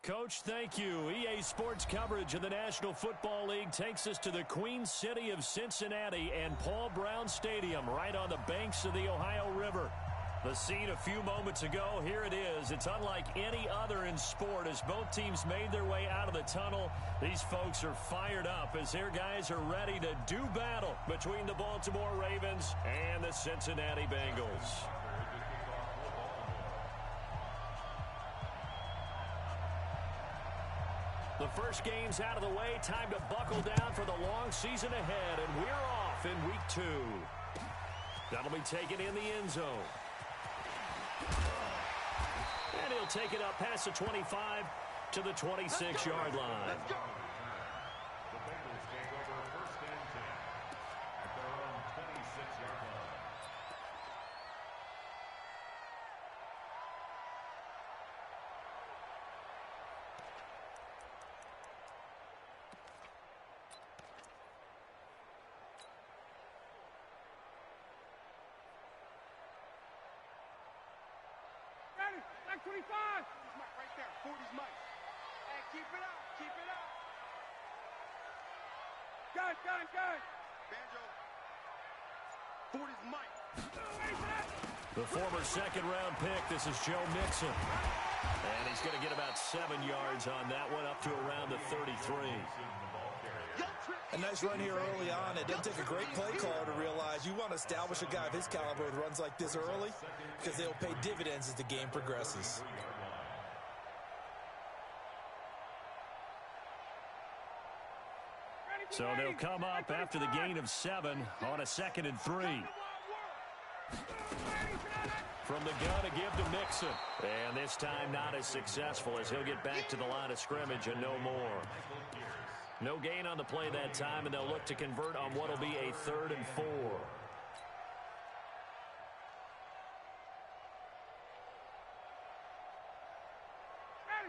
Coach, thank you. EA Sports coverage of the National Football League takes us to the Queen City of Cincinnati and Paul Brown Stadium right on the banks of the Ohio River. The scene a few moments ago, here it is. It's unlike any other in sport as both teams made their way out of the tunnel. These folks are fired up as their guys are ready to do battle between the Baltimore Ravens and the Cincinnati Bengals. The first game's out of the way. Time to buckle down for the long season ahead, and we're off in week 2. That'll be taken in the end zone. And he'll take it up past the 25 to the 26-yard line. Let's go. The Bengals take over first and 10 at their own 26-yard line. Like 25. Mike right there. 40's Mike. Hey, keep it up. Keep it up. Good. Banjo. 40's Mike. The former second-round pick, this is Joe Mixon. And he's going to get about 7 yards on that one, up to around the 33. A nice run here early on. It doesn't take a great play caller to realize you want to establish a guy of his caliber with runs like this early because they'll pay dividends as the game progresses. So they'll come up after the gain of 7 on a 2nd and 3. From the gun, a give to Mixon. And this time not as successful as he'll get back to the line of scrimmage and no more. No gain on the play that time, and they'll look to convert on what will be a 3rd and 4.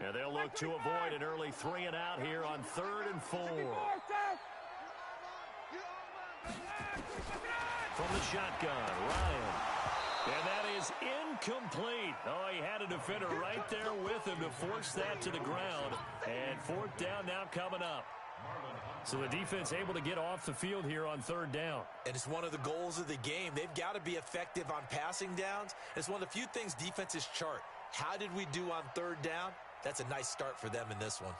And they'll look to avoid an early 3 and out here on 3rd and 4. From the shotgun, Ryan. And that is incomplete. Oh, he had a defender right there with him to force that to the ground. And 4th down now coming up. So the defense able to get off the field here on 3rd down. And it's one of the goals of the game. They've got to be effective on passing downs. It's one of the few things defenses chart. How did we do on 3rd down? That's a nice start for them in this one.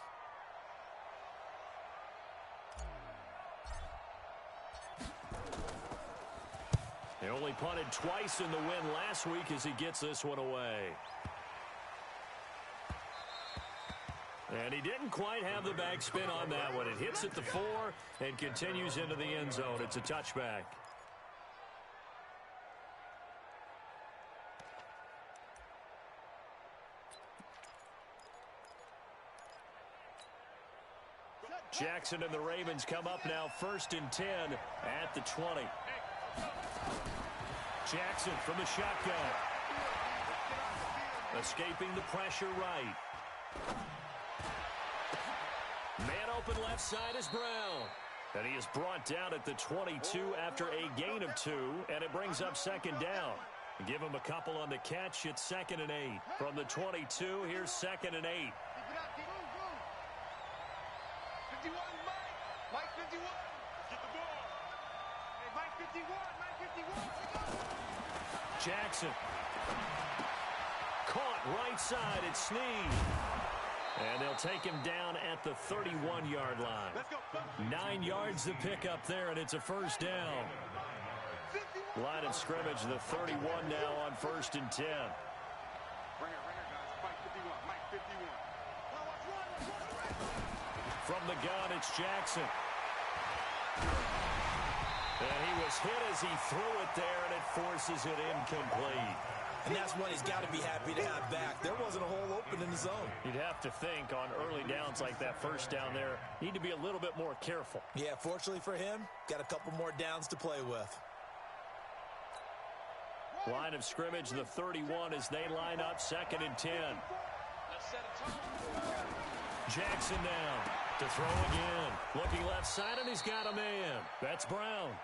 They only punted twice in the win last week as he gets this one away. And he didn't quite have the back spin on that one. It hits at the 4 and continues into the end zone. It's a touchback. Jackson and the Ravens come up now 1st and 10 at the 20. Jackson from the shotgun. Escaping the pressure right. Man open left side is Brown. And he is brought down at the 22 after a gain of 2, and it brings up 2nd down. Give him a couple on the catch. It's 2nd and 8. From the 22, here's 2nd and 8. 51, Mike 51. Get the ball. Hey, Mike 51. Jackson. Caught right side. It's Snead. And they'll take him down at the 31-yard line. Let's go. 9 yards to pick up there, and it's a 1st down. Line of scrimmage, the 31 now on 1st and 10. Bring it, guys. Mike 51. Mike 51. From the gun, it's Jackson. And he was hit as he threw it there, and it forces it incomplete. And that's one he's got to be happy to have back. There wasn't a hole open in the zone. You'd have to think on early downs like that 1st down there, need to be a little bit more careful. Yeah, fortunately for him, got a couple more downs to play with. Line of scrimmage, the 31 as they line up 2nd and 10. Jackson down to throw again. Looking left side, and he's got a man. That's Brown.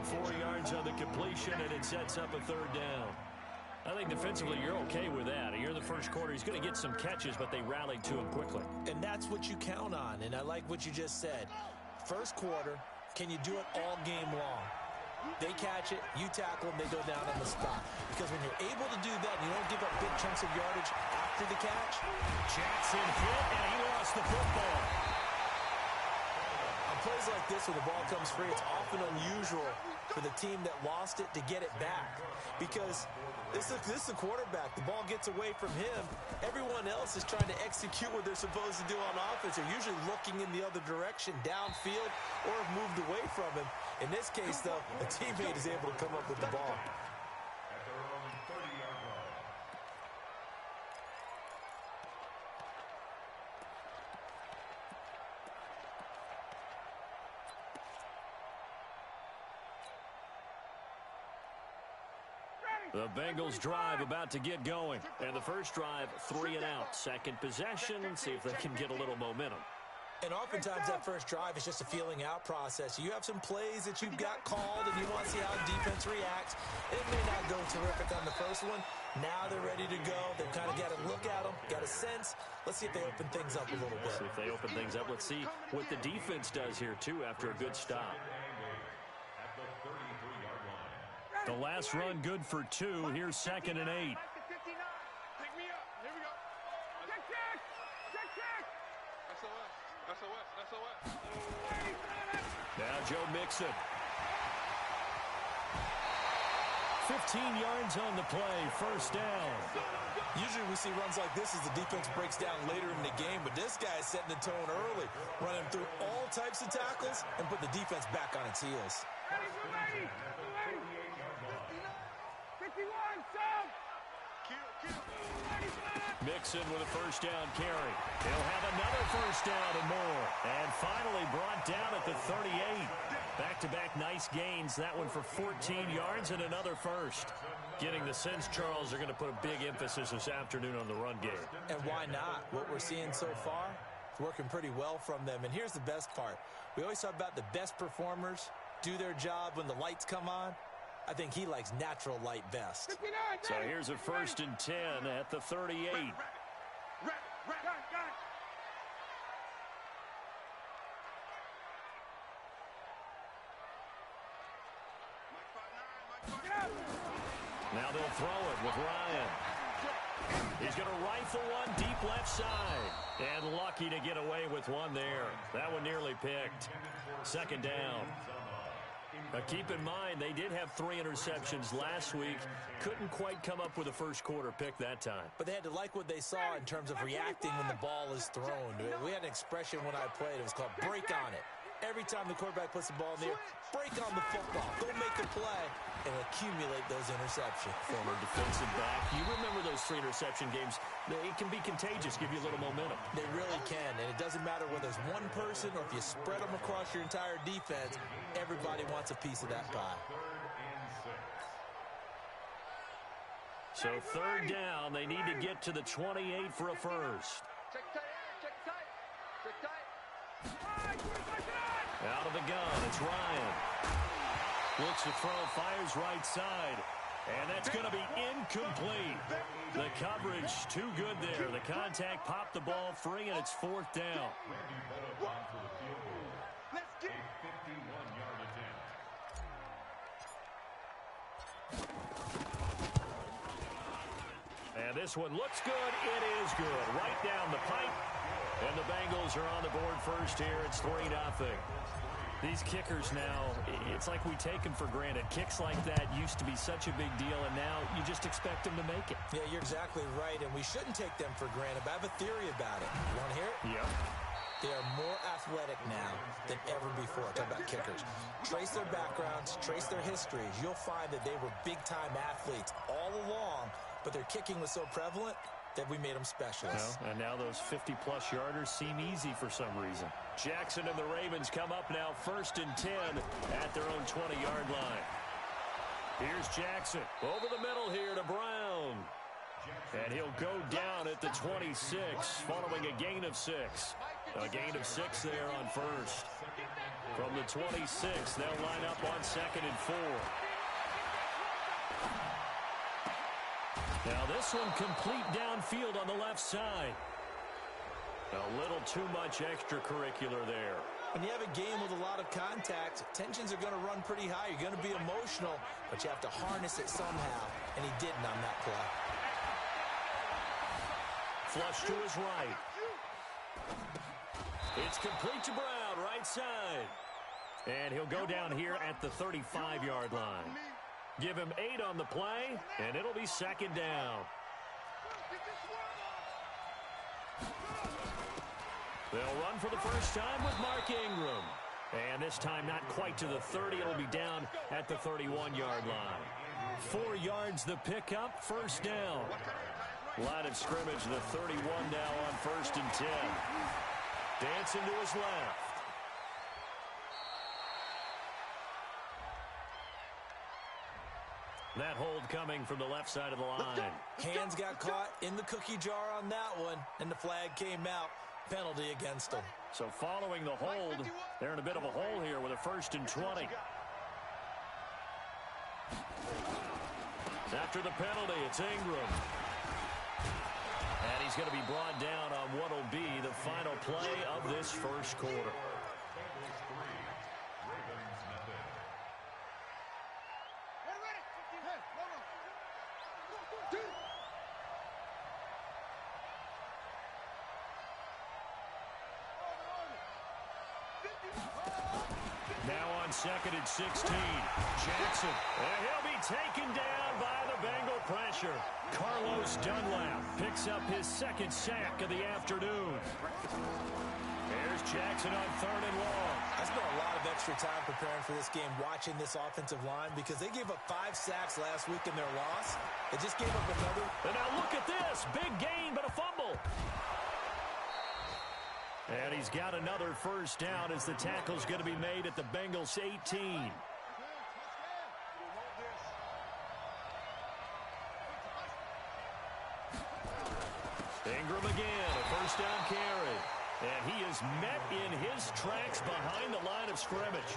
4 yards on the completion, and it sets up a 3rd down. I think defensively you're okay with that. You're in the first quarter. He's going to get some catches, but they rallied to him quickly. And that's what you count on, and I like what you just said. First quarter, can you do it all game long? They catch it, you tackle them, they go down on the spot. Because when you're able to do that and you don't give up big chunks of yardage after the catch. Jackson hit, and he lost the football. On plays like this where the ball comes free, it's often unusual for the team that lost it to get it back. Because this is the quarterback. The ball gets away from him. Everyone else is trying to execute what they're supposed to do on offense. They're usually looking in the other direction, downfield, or have moved away from him. In this case, though, a teammate is able to come up with the ball. At their own 30-yard line. The Bengals drive about to get going. And the first drive, 3 and out. Second possession, see if they can get a little momentum. And oftentimes that first drive is just a feeling out process. You have some plays that you've got called and you want to see how defense reacts. It may not go terrific on the first one. Now they're ready to go. They've kind of got to look at them, got a sense. Let's see if they open things up a little bit. See if they open things up. Let's see what the defense does here, too, after a good stop. At the 33-yard line. The last run good for 2. Here's 2nd and 8. Pick me up. Here we go. Check. SOS. Now Joe Mixon. 15 yards on the play, first down. Usually we see runs like this as the defense breaks down later in the game, but this guy is setting the tone early, running through all types of tackles and put the defense back on its heels. Ready. 51, Sam. Mixon with a first down carry. He'll have another first down and more. And finally brought down at the 38. Back-to-back nice gains. That one for 14 yards and another first. Getting the sense, Charles, are going to put a big emphasis this afternoon on the run game. And why not? What we're seeing so far is working pretty well from them. And here's the best part. We always talk about the best performers do their job when the lights come on. I think he likes natural light best. 59, So here's a 1st and 10 at the 38. Got it. Now they'll throw it with Ryan. He's going to rifle one deep left side. And lucky to get away with one there. That one nearly picked. 2nd down. Now keep in mind, they did have 3 interceptions last week. Couldn't quite come up with a first quarter pick that time. But they had to like what they saw in terms of reacting when the ball is thrown. We had an expression when I played. It was called break on it. Every time the quarterback puts the ball in the air, break on the football. Go make a play and accumulate those interceptions. Former defensive back. You remember those 3 interception games. It can be contagious, give you a little momentum. They really can, and it doesn't matter whether it's one person or if you spread them across your entire defense. Everybody wants a piece of that pie. So 3rd down, they need to get to the 28 for a first. Check tight. Out of the gun, it's Ryan. Looks to throw, fires right side. And that's going to be incomplete. The coverage too good there. The contact popped the ball free, and it's 4th down. Let's get it. 51-yard attempt. And this one looks good. It is good. Right down the pipe. And the Bengals are on the board first here. It's 3-0. These kickers now, it's like we take them for granted. Kicks like that used to be such a big deal, and now you just expect them to make it. Yeah, you're exactly right, and we shouldn't take them for granted. But I have a theory about it. You want to hear it? Yep. They are more athletic now than ever before. Talk about kickers. Trace their backgrounds, trace their histories. You'll find that they were big-time athletes all along, but their kicking was so prevalent that we made them specialists. Well, and now those 50-plus yarders seem easy for some reason. Jackson and the Ravens come up now 1st and 10 at their own 20-yard line. Here's Jackson over the middle here to Brown. And he'll go down at the 26 following a gain of 6. A gain of 6 there on first. From the 26, they'll line up on 2nd and 4. Now this one complete downfield on the left side. A little too much extracurricular there. When you have a game with a lot of contact, tensions are going to run pretty high. You're going to be emotional, but you have to harness it somehow, and he didn't on that play. Flush to his right. It's complete to Brown, right side. And he'll go down here at the 35-yard line. Give him 8 on the play, and it'll be second down. They'll run for the first time with Mark Ingram. And this time not quite to the 30. It'll be down at the 31-yard line. 4 yards the pickup, first down. Line of scrimmage, the 31 now on 1st and 10. Dancing to his left. That hold coming from the left side of the line. Hands got caught in the cookie jar on that one, and the flag came out. Penalty against them. So following the hold, they're in a bit of a hole here with a 1st and 20. After the penalty, it's Ingram. And he's going to be brought down on what will be the final play of this first quarter. Now on 2nd and 16, Jackson. And he'll be taken down by the Bengal pressure. Carlos Dunlap picks up his 2nd sack of the afternoon. There's Jackson on 3rd and long. I spent a lot of extra time preparing for this game watching this offensive line because they gave up 5 sacks last week in their loss. They just gave up another. And now look at this. Big gain, but a fumble. And he's got another first down as the tackle's going to be made at the Bengals 18. Ingram again, a first down carry. And he is met in his tracks behind the line of scrimmage.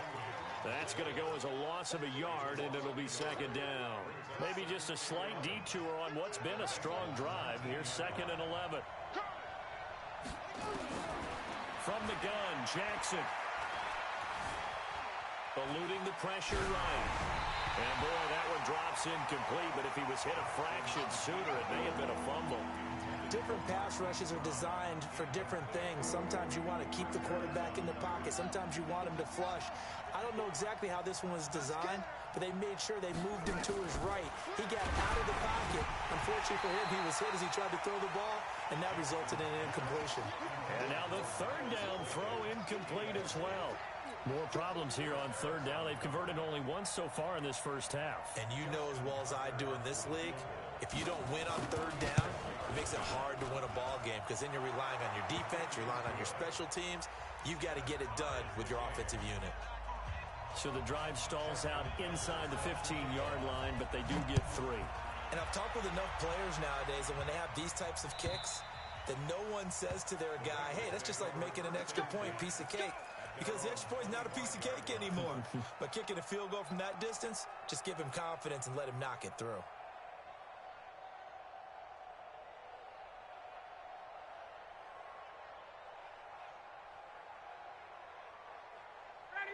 That's going to go as a loss of a yard, and it'll be 2nd down. Maybe just a slight detour on what's been a strong drive. Here's 2nd and 11. From the gun, Jackson. Eluding the pressure right. And boy, that one drops incomplete, but if he was hit a fraction sooner, it may have been a fumble. Different pass rushes are designed for different things. Sometimes you want to keep the quarterback in the pocket. Sometimes you want him to flush. I don't know exactly how this one was designed, but they made sure they moved him to his right. He got out of the pocket. Unfortunately for him, he was hit as he tried to throw the ball, and that resulted in an incompletion. And now the 3rd down throw incomplete as well. More problems here on 3rd down. They've converted only once so far in this first half. And you know as well as I do in this league, if you don't win on 3rd down, it makes it hard to win a ball game because then you're relying on your defense, you're relying on your special teams. You've got to get it done with your offensive unit. So the drive stalls out inside the 15-yard line, but they do get 3. And I've talked with enough players nowadays that when they have these types of kicks, that no one says to their guy, hey, that's just like making an extra point, piece of cake. Because the extra point is not a piece of cake anymore. But kicking a field goal from that distance, just give him confidence and let him knock it through.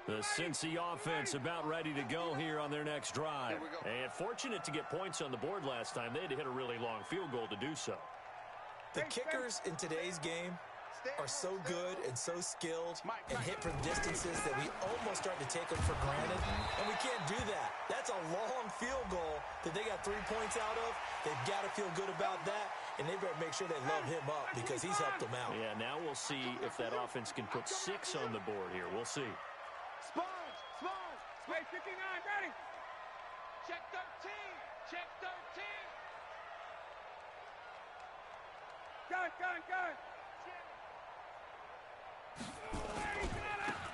The Cincy offense about ready to go here on their next drive. And fortunate to get points on the board last time. They had to hit a really long field goal to do so. The kickers in today's game are so good and so skilled and hit from distances that we almost start to take them for granted. And we can't do that. That's a long field goal that they got 3 points out of. They've got to feel good about that. And they better make sure they love him up because he's helped them out. Yeah, now we'll see if that offense can put 6 on the board here. We'll see. Sponge! Wait, 59, ready! Check 13! Check 13! Gun!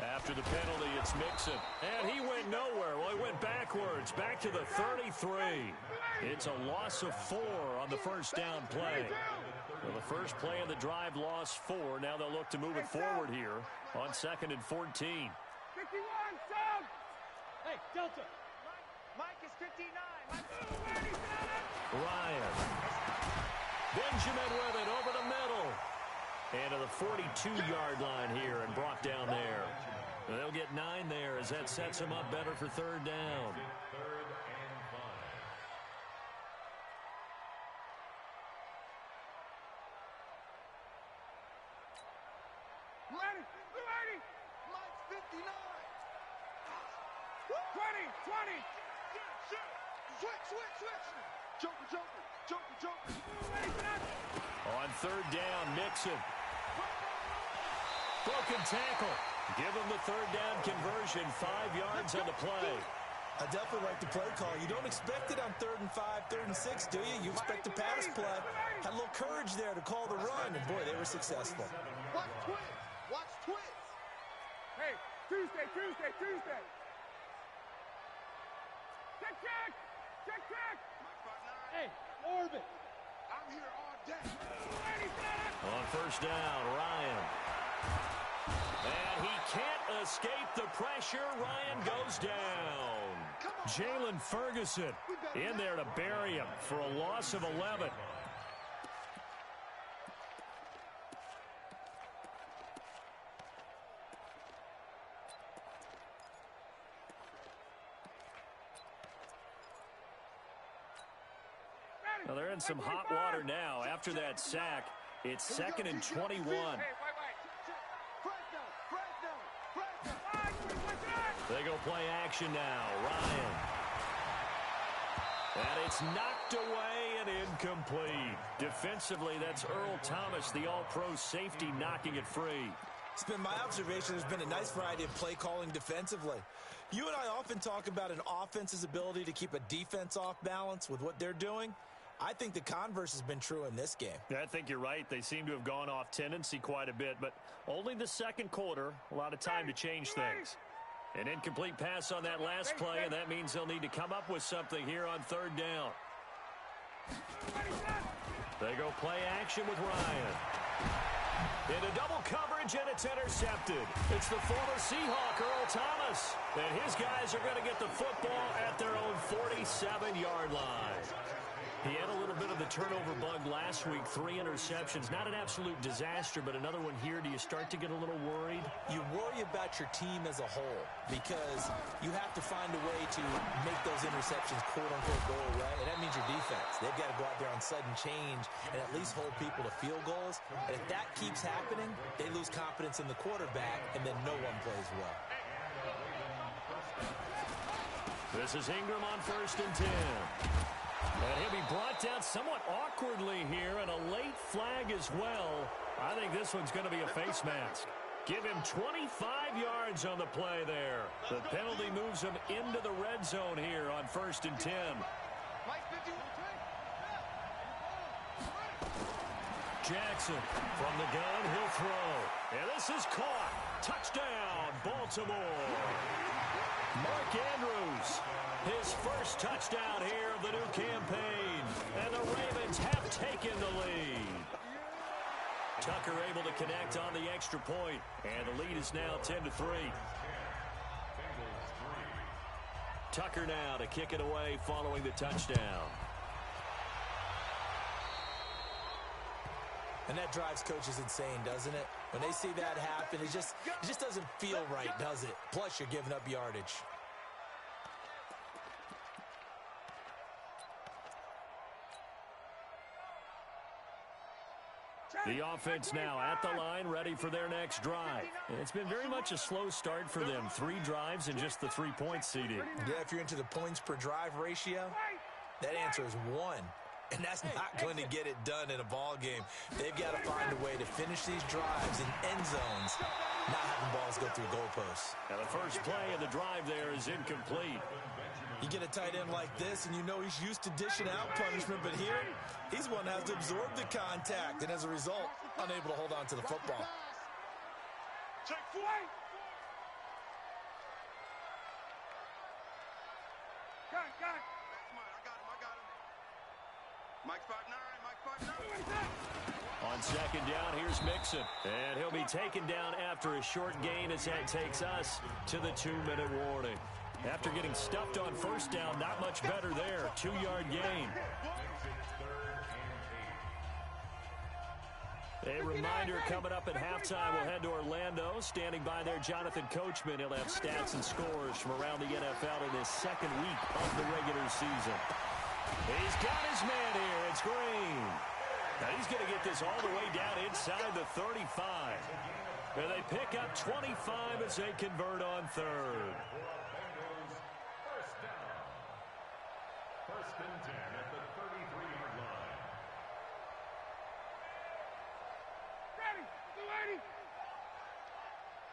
After the penalty, it's Mixon. And he went nowhere. Well, he went backwards, back to the 33. It's a loss of 4 on the first down play. Well, the first play of the drive lost 4. Now they'll look to move it forward here on 2nd and 14. 51, Sub! Hey, Delta. Mike is 59. Ryan. Benjamin with it over the middle. And to the 42-yard line here and brought down there. They'll get 9 there as that sets them up better for third down. Third and 5. Ready, ready. Mike's 59. 20, 20. Switch. Joker. On third down, Mixon. Broken tackle. Give him the third down conversion. 5 yards on the play. I definitely like the play call. You don't expect it on 3rd and 5, 3rd and 6, do you? You expect a pass play. Had a little courage there to call the run, and boy, they were successful. Watch twins. Hey, Tuesday. Check. Hey, orbit. I'm here all day. On first down, Ryan. And he can't escape the pressure. Ryan goes down. Jalen Ferguson in there to bury him for a loss of 11. Well, they're in some hot water now. After that sack, it's 2nd and 21. They go play action now. Ryan. And it's knocked away and incomplete. Defensively, that's Earl Thomas, the all-pro safety, knocking it free. It's been my observation there's been a nice variety of play calling defensively. You and I often talk about an offense's ability to keep a defense off balance with what they're doing. I think the converse has been true in this game. Yeah, I think you're right. They seem to have gone off tendency quite a bit, but only the second quarter, a lot of time to change things. An incomplete pass on that last play, and that means they'll need to come up with something here on third down. They go play action with Ryan. Into double coverage, and it's intercepted. It's the former Seahawk, Earl Thomas. And his guys are going to get the football at their own 47-yard line. He had a little bit of the turnover bug last week, 3 interceptions. Not an absolute disaster, but another one here. Do you start to get a little worried? You worry about your team as a whole because you have to find a way to make those interceptions quote-unquote go away, and that means your defense. They've got to go out there on sudden change and at least hold people to field goals. And if that keeps happening, they lose confidence in the quarterback, and then no one plays well. This is Ingram on 1st and 10. And he'll be brought down somewhat awkwardly here, and a late flag as well. I think this one's going to be a face mask. Give him 25 yards on the play there. The penalty moves him into the red zone here on 1st and 10. Jackson from the gun, he'll throw. And this is caught. Touchdown, Baltimore. Mark Andrews, his first touchdown here of the new campaign. And the Ravens have taken the lead. Tucker able to connect on the extra point. And the lead is now 10-3. Tucker now to kick it away following the touchdown. And that drives coaches insane, doesn't it? When they see that happen, it just doesn't feel right, does it? Plus, you're giving up yardage. The offense now at the line, ready for their next drive. It's been very much a slow start for them. 3 drives and just the 3-point seeding. Yeah, if you're into the points per drive ratio, that answer is 1. And that's not going to get it done in a ball game. They've got to find a way to finish these drives in end zones, not having balls go through goalposts. And the first play of the drive there is incomplete. You get a tight end like this, and you know he's used to dishing out punishment, but here, he's one that has to absorb the contact, and as a result, unable to hold on to the football. Check flight. Got it. That's mine. I got him. Mike 5'9", On second down, here's Mixon. And he'll be taken down after a short gain as that takes us to the 2-minute warning. After getting stuffed on first down, not much better there. 2-yard gain. A reminder coming up at halftime, we'll head to Orlando. Standing by there, Jonathan Coachman. He'll have stats and scores from around the NFL in his second week of the regular season. He's got his man here. It's Green. Now he's going to get this all the way down inside the 35. And they pick up 25 as they convert on third. First and 10 at the 33-yard line. Ready, get ready.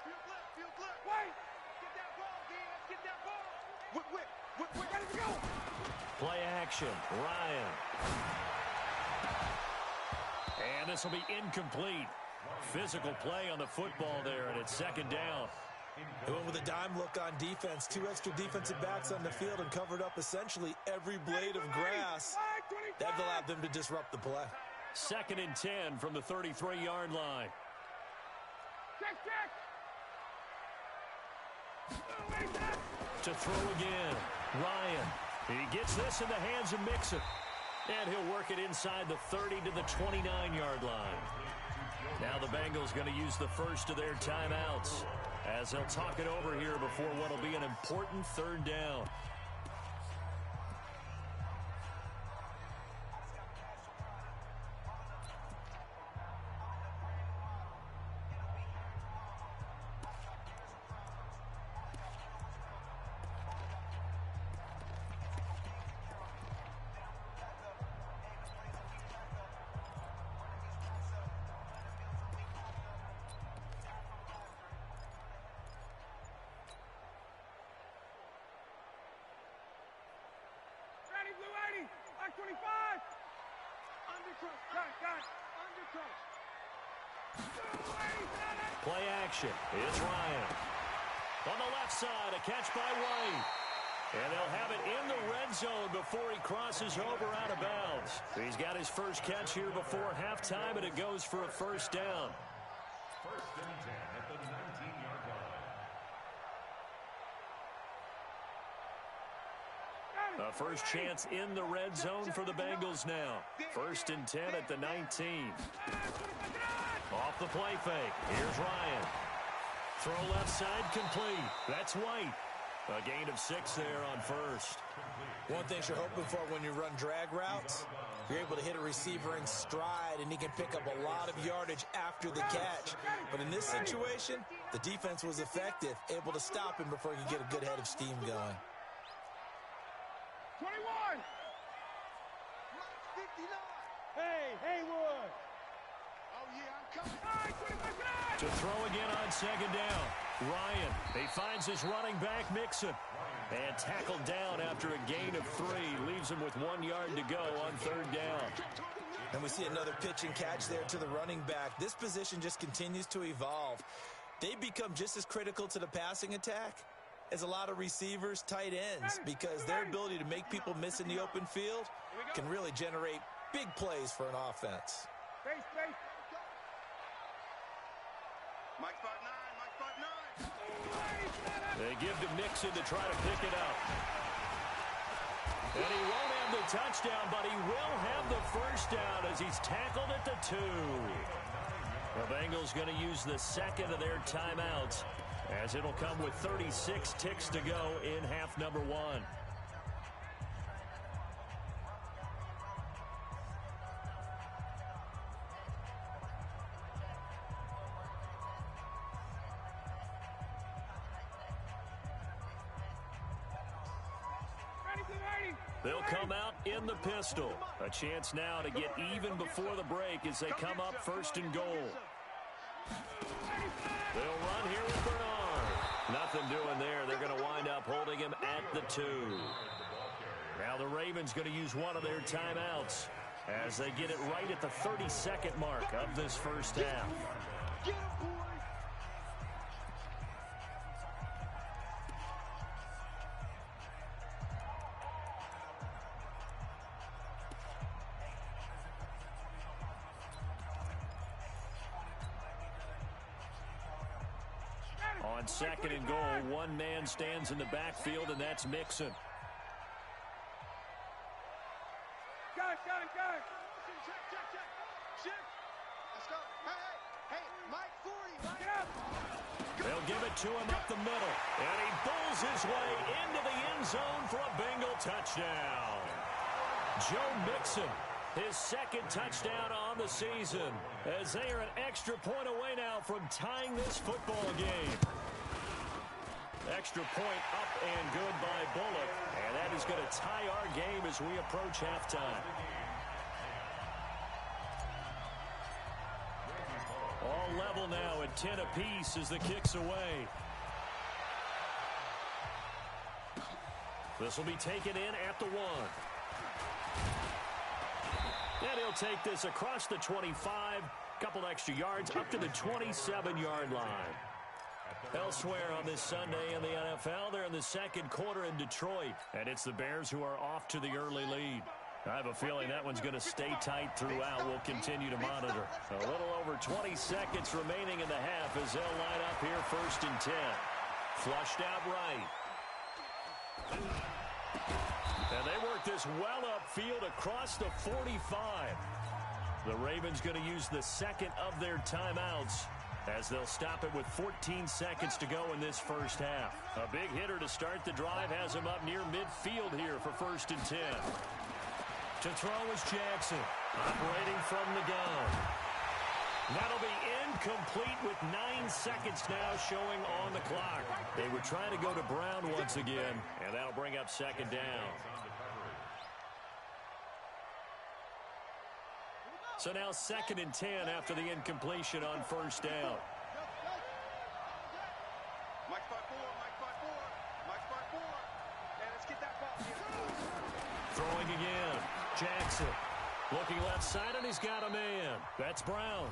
Feel flip. Wait. Get that ball, Diaz. Get that ball. Whip. Ready to go. Play action. Ryan. And this will be incomplete. Physical play on the football there, and it's second down. They went with a dime look on defense. 2 extra defensive backs on the field and covered up essentially every blade of grass. That allowed them to disrupt the play. Second and 10 from the 33-yard line. Check. To throw again. Ryan. He gets this in the hands of Mixon. And he'll work it inside the 30 to the 29-yard line. Now the Bengals going to use the first of their timeouts as they'll talk it over here before what will be an important third down. Blue 80, like 25. Undercross. Got it. Undercross. Play action. It's Ryan. On the left side, a catch by White. And they'll have it in the red zone before he crosses over out of bounds. He's got his first catch here before halftime, and it goes for a first down. First and 10 at the 19-yard line. A first chance in the red zone for the Bengals now. First and 10 at the 19. Off the play fake. Here's Ryan. Throw left side complete. That's White. A gain of 6 there on first. One thing you're hoping for when you run drag routes, you're able to hit a receiver in stride, and he can pick up a lot of yardage after the catch. But in this situation, the defense was effective, able to stop him before he could get a good head of steam going. 21. Hey, Haywood. Oh, yeah, I'm coming. 25. To throw again on second down. Ryan, he finds his running back, Mixon. And tackled down after a gain of 3. Leaves him with 1 yard to go on third down. And we see another pitch and catch there to the running back. This position just continues to evolve. They become just as critical to the passing attack as a lot of receivers, tight ends, because their ability to make people miss in the open field can really generate big plays for an offense. Space. Mike spot 9. They give to Mixon to try to pick it up. And he won't have the touchdown, but he will have the first down as he's tackled at the 2. The Bengals going to use the second of their timeouts, as it'll come with 36 ticks to go in half number 1. They'll come out in the pistol. A chance now to get even before the break as they come up first and goal. They'll run here with Bernard. Nothing doing there. They're going to wind up holding him at the 2. Now the Ravens going to use one of their timeouts as they get it right at the 32nd mark of this first half. On second and goal, one man stands in the backfield, and that's Mixon. Got it. Check. Let's go. Hey, Mike 40. Get up. They'll give it to him up the middle. And he bulls his way into the end zone for a Bengal touchdown. Joe Mixon, his second touchdown on the season, as they are an extra point away now from tying this football game. Extra point up and good by Bullock, and that is going to tie our game as we approach halftime. All level now at 10 apiece as the kick's away. This will be taken in at the 1. And he'll take this across the 25, couple extra yards up to the 27-yard line. Elsewhere on this Sunday in the NFL, they're in the second quarter in Detroit, and it's the Bears who are off to the early lead. I have a feeling that one's going to stay tight throughout. We'll continue to monitor. A little over 20 seconds remaining in the half as they'll line up here 1st and 10. Flushed out right. And they work this well upfield across the 45. The Ravens going to use the second of their timeouts as they'll stop it with 14 seconds to go in this first half. A big hitter to start the drive has him up near midfield here for 1st and 10. To throw is Jackson, operating from the gun. That'll be incomplete with 9 seconds now showing on the clock. They were trying to go to Brown once again, and that'll bring up 2nd down. So now 2nd and 10 after the incompletion on 1st down. Mike 5-4, Mike 5-4, Mike 5-4. And let's get that ball here. Throwing again. Jackson looking left side, and he's got a man. That's Brown.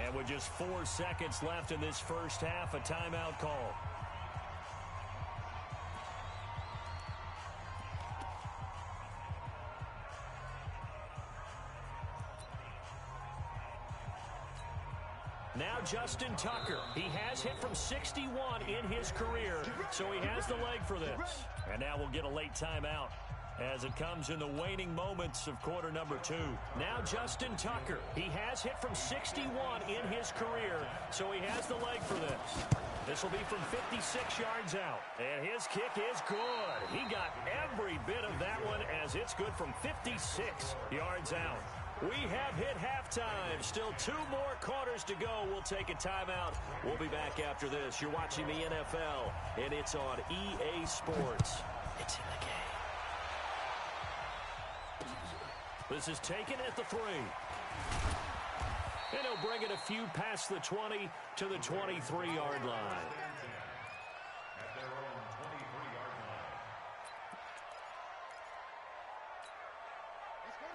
And with just 4 seconds left in this first half, a timeout call. Now Justin Tucker. He has hit from 61 in his career, so he has the leg for this. And now we'll get a late timeout as it comes in the waning moments of quarter number 2. Now Justin Tucker. He has hit from 61 in his career, so he has the leg for this. This will be from 56 yards out. And his kick is good. He got every bit of that one as it's good from 56 yards out. We have hit halftime. Still 2 more quarters to go. We'll take a timeout. We'll be back after this. You're watching the NFL, and it's on EA Sports. It's in the game. This is taken at the 3. And he'll bring it a few past the 20 to the 23-yard line. At their own 23-yard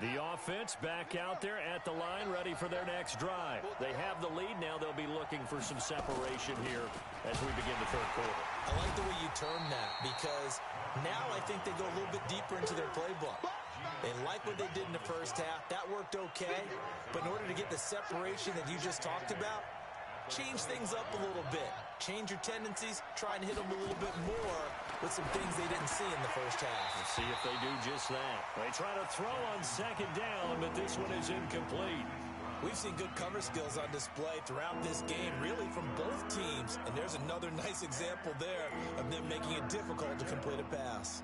line. The offense back out there at the line, ready for their next drive. They have the lead. Now they'll be looking for some separation here as we begin the 3rd quarter. I like the way you term that, because now I think they go a little bit deeper into their playbook. They like what they did in the first half. That worked okay. But in order to get the separation that you just talked about, change things up a little bit. Change your tendencies. Try and hit them a little bit more with some things they didn't see in the first half. Let's see if they do just that. They try to throw on 2nd down, but this one is incomplete. We've seen good cover skills on display throughout this game, really from both teams. And there's another nice example there of them making it difficult to complete a pass.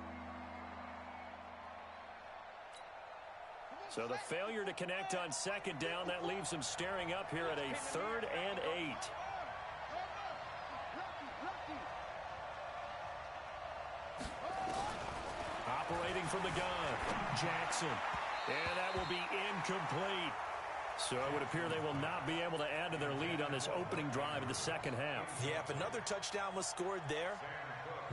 So the failure to connect on 2nd down, that leaves them staring up here at a 3rd and 8. Operating from the gun, Jackson. And that will be incomplete. So it would appear they will not be able to add to their lead on this opening drive of the 2nd half. Yeah, if another touchdown was scored there,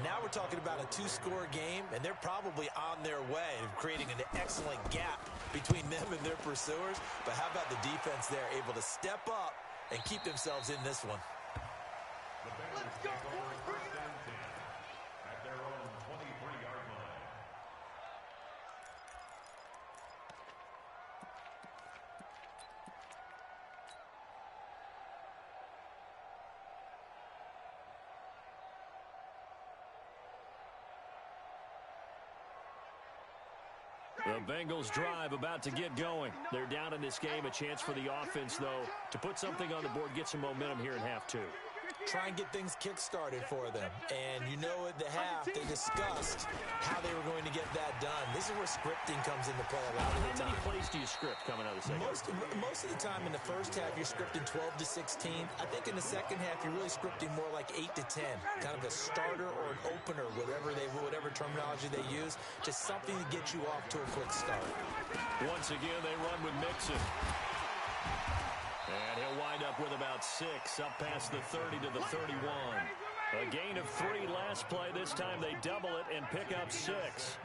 now we're talking about a 2-score game, and they're probably on their way of creating an excellent gap between them and their pursuers. But how about the defense there, able to step up and keep themselves in this one? The Bengals take over 1st and 10 at their own 23-yard line. The Bengals drive about to get going. They're down in this game. A chance for the offense, though, to put something on the board, get some momentum here in half two. Try and get things kick-started for them. And you know at the half, they discussed how they were going to get that done. This is where scripting comes into play a lot of the time. How many plays do you script coming out of the second? Most of the time in the first half, you're scripting 12 to 16. I think in the second half, you're really scripting more like 8 to 10. Kind of a starter or an opener, whatever terminology they use. Just something to get you off to a quick start. Once again, they run with Mixon. And he'll wind up with about 6, up past the 30 to the 31. A gain of 3 last play. This time they double it and pick up 6.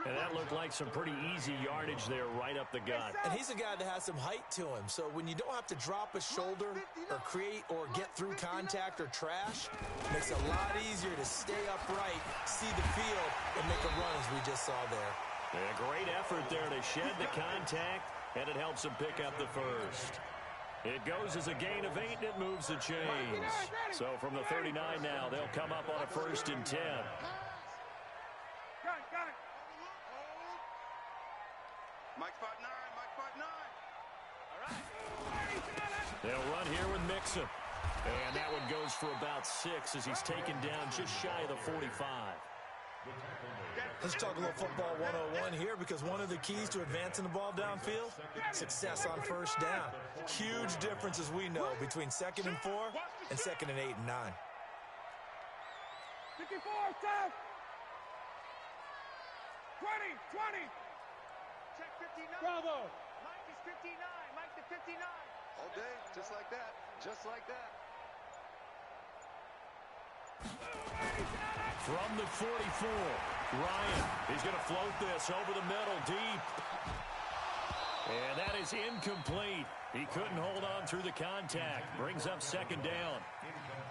And that looked like some pretty easy yardage there right up the gut. And he's a guy that has some height to him. So when you don't have to drop a shoulder or create or get through contact or trash, it makes it a lot easier to stay upright, see the field, and make a run as we just saw there. A great effort there to shed the contact, and it helps him pick up the first. It goes as a gain of 8, and it moves the chains. So from the 39 now, they'll come up on a 1st and 10. Mike 5'9", Mike 5'9". All right. They'll run here with Mixon. And that one goes for about 6 as he's taken down just shy of the 45. Let's talk a little football 101 here, because one of the keys to advancing the ball downfield, success on first down. Huge difference, as we know, between 2nd and 4 and 2nd and 8 and 9. 54, tough. 20. Check 59. Bravo. Mike is 59. Mike the 59. All day, just like that. Just like that. From the 44, Ryan, he's going to float this over the middle, deep. And that is incomplete. He couldn't hold on through the contact. Brings up 2nd down.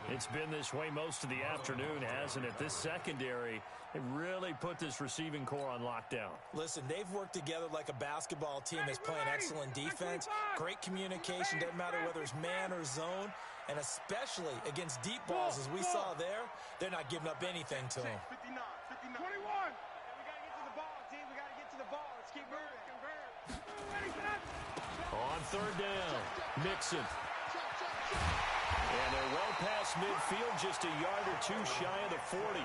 It's been this way most of the afternoon, hasn't it? This secondary, it really put this receiving core on lockdown. Listen, they've worked together like a basketball team that's playing excellent defense. Great communication, doesn't matter whether it's man or zone. And especially against deep balls, as we saw there, they're not giving up anything to them. 59. 21. We got to get to the ball, team. We got to get to the ball. Let's keep moving. On 3rd down, Mixon. And they're well past midfield, just a yard or 2 shy of the 40.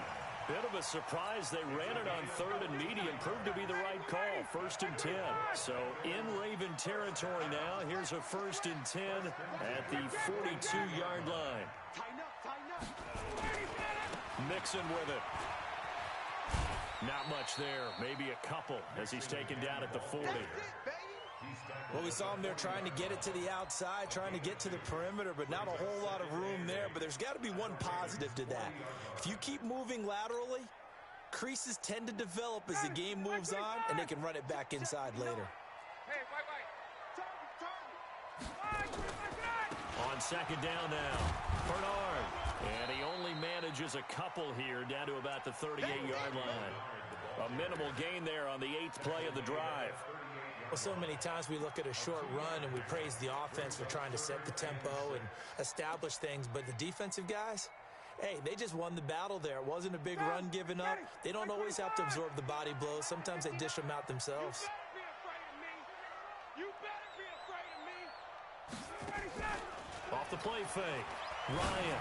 Bit of a surprise. They ran it on 3rd and medium. Proved to be the right call. 1st and 10. So in Raven territory now. Here's a 1st and 10 at the 42-yard line. Tighten up. Mixon with it. Not much there. Maybe a couple as he's taken down at the 40. That's it, baby. Well, we saw him there trying to get it to the outside, trying to get to the perimeter, but not a whole lot of room there. But there's got to be one positive to that. If you keep moving laterally, creases tend to develop as the game moves on, and they can run it back inside later. Hey, On 2nd down now, Bernard. And he only manages a couple here down to about the 38-yard line. A minimal gain there on the 8th play of the drive. Well, so many times we look at a short run and we praise the offense for trying to set the tempo and establish things, but the defensive guys, hey, they just won the battle there. It wasn't a big run given up. They don't always have to absorb the body blows. Sometimes they dish them out themselves. You better be afraid of me. Off the play fake, Ryan.